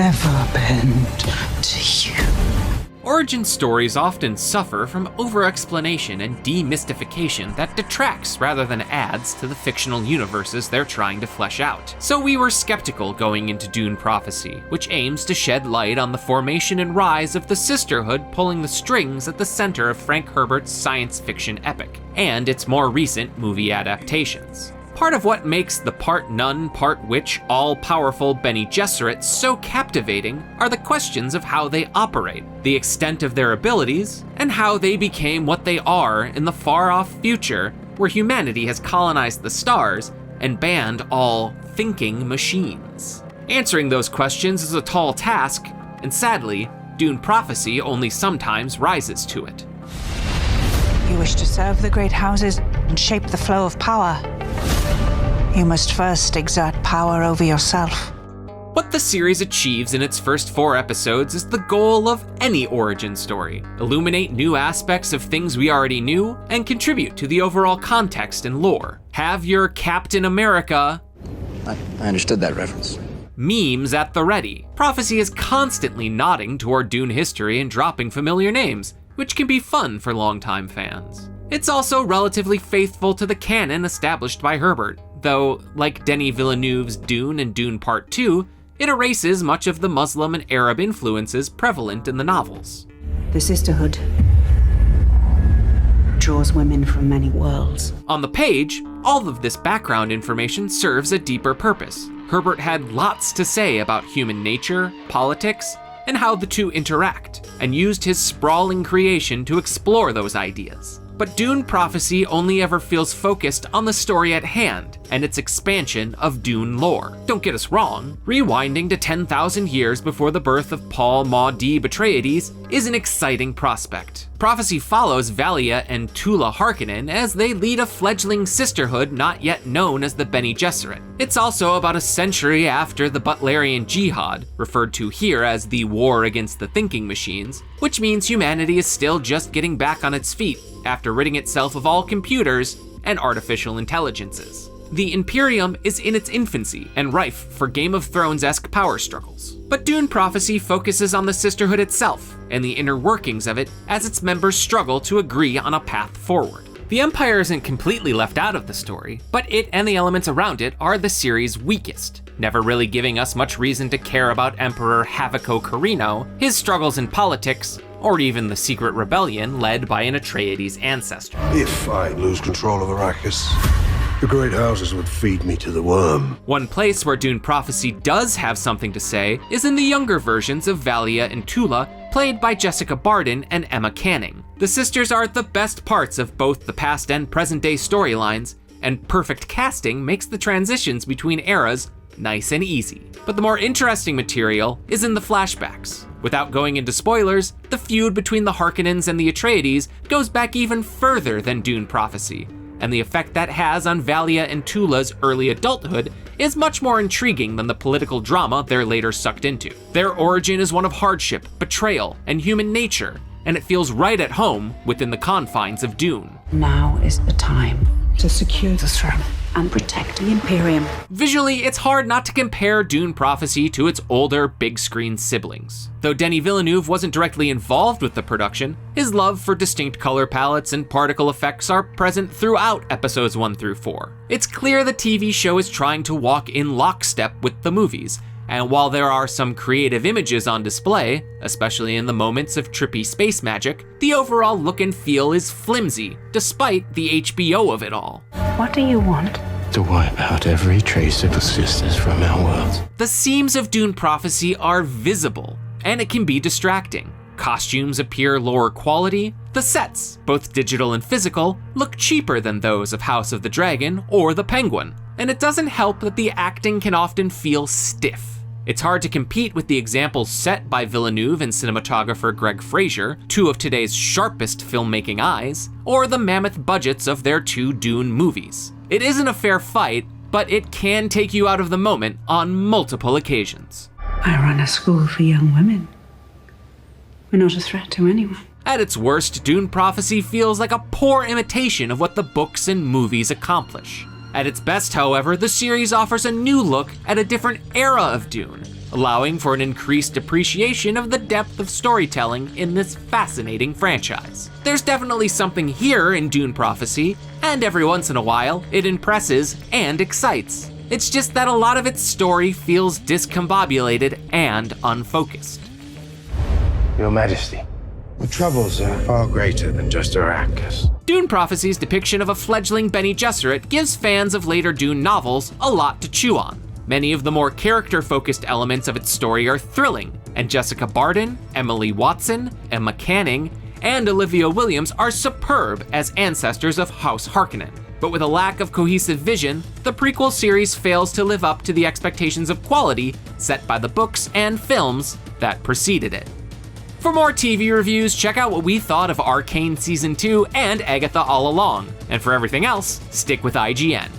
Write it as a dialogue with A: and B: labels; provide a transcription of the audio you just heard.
A: never bend to you.
B: Origin stories often suffer from over-explanation and demystification that detracts rather than adds to the fictional universes they're trying to flesh out. So we were skeptical going into Dune Prophecy, which aims to shed light on the formation and rise of the sisterhood pulling the strings at the center of Frank Herbert's science fiction epic, and its more recent movie adaptations. Part of what makes the part nun, part witch, all-powerful Bene Gesserit so captivating are the questions of how they operate, the extent of their abilities, and how they became what they are in the far-off future where humanity has colonized the stars and banned all thinking machines. Answering those questions is a tall task, and sadly, Dune Prophecy only sometimes rises to it.
A: You wish to serve the great houses and shape the flow of power. You must first exert power over yourself.
B: What the series achieves in its first 4 episodes is the goal of any origin story: illuminate new aspects of things we already knew and contribute to the overall context and lore. Have your Captain America
C: I understood that reference.
B: memes at the ready. Prophecy is constantly nodding toward Dune history and dropping familiar names, which can be fun for longtime fans. It's also relatively faithful to the canon established by Herbert, though, like Denis Villeneuve's Dune and Dune Part 2, it erases much of the Muslim and Arab influences prevalent in the novels.
A: The sisterhood draws women from many worlds.
B: On the page, all of this background information serves a deeper purpose. Herbert had lots to say about human nature, politics, and how the two interact, and used his sprawling creation to explore those ideas. But Dune Prophecy only ever feels focused on the story at hand and its expansion of Dune lore. Don't get us wrong, rewinding to 10,000 years before the birth of Paul Maudie Atreides is an exciting prospect. Prophecy follows Valia and Tula Harkonnen as they lead a fledgling sisterhood not yet known as the Bene Gesserit. It's also about a century after the Butlerian Jihad, referred to here as the war against the thinking machines, which means humanity is still just getting back on its feet after ridding itself of all computers and artificial intelligences. The Imperium is in its infancy and rife for Game of Thrones-esque power struggles. But Dune Prophecy focuses on the sisterhood itself and the inner workings of it as its members struggle to agree on a path forward. The Empire isn't completely left out of the story, but it and the elements around it are the series' weakest, never really giving us much reason to care about Emperor Haviko Carino, his struggles in politics, or even the secret rebellion led by an Atreides ancestor.
D: If I lose control of Arrakis, the great houses would feed me to the worm.
B: One place where Dune Prophecy does have something to say is in the younger versions of Valia and Tula, played by Jessica Barden and Emma Canning. The sisters are the best parts of both the past and present day storylines, and perfect casting makes the transitions between eras nice and easy. But the more interesting material is in the flashbacks. Without going into spoilers, the feud between the Harkonnens and the Atreides goes back even further than Dune Prophecy, and the effect that has on Valia and Tula's early adulthood is much more intriguing than the political drama they're later sucked into. Their origin is one of hardship, betrayal, and human nature, and it feels right at home within the confines of Dune.
A: Now is the time to secure the throne and protect the Imperium.
B: Visually, it's hard not to compare Dune Prophecy to its older big-screen siblings. Though Denis Villeneuve wasn't directly involved with the production, his love for distinct color palettes and particle effects are present throughout episodes 1 through 4. It's clear the TV show is trying to walk in lockstep with the movies, and while there are some creative images on display, especially in the moments of trippy space magic, the overall look and feel is flimsy, despite the HBO of it all.
A: What do you want?
E: To wipe out every trace of the sisters from our world.
B: The seams of Dune Prophecy are visible, and it can be distracting. Costumes appear lower quality, the sets, both digital and physical, look cheaper than those of House of the Dragon or The Penguin, and it doesn't help that the acting can often feel stiff. It's hard to compete with the examples set by Villeneuve and cinematographer Greg Fraser, two of today's sharpest filmmaking eyes, or the mammoth budgets of their 2 Dune movies. It isn't a fair fight, but it can take you out of the moment on multiple occasions.
A: I run a school for young women. We're not a threat to anyone.
B: At its worst, Dune Prophecy feels like a poor imitation of what the books and movies accomplish. At its best, however, the series offers a new look at a different era of Dune, allowing for an increased appreciation of the depth of storytelling in this fascinating franchise. There's definitely something here in Dune Prophecy, and every once in a while, it impresses and excites. It's just that a lot of its story feels discombobulated and unfocused.
E: Your Majesty, the troubles are far greater than just Arrakis.
B: Dune Prophecy's depiction of a fledgling Bene Gesserit gives fans of later Dune novels a lot to chew on. Many of the more character-focused elements of its story are thrilling, and Jessica Barden, Emily Watson, Emma Canning, and Olivia Williams are superb as ancestors of House Harkonnen. But with a lack of cohesive vision, the prequel series fails to live up to the expectations of quality set by the books and films that preceded it. For more TV reviews, check out what we thought of Arcane Season 2 and Agatha All Along. And for everything else, stick with IGN.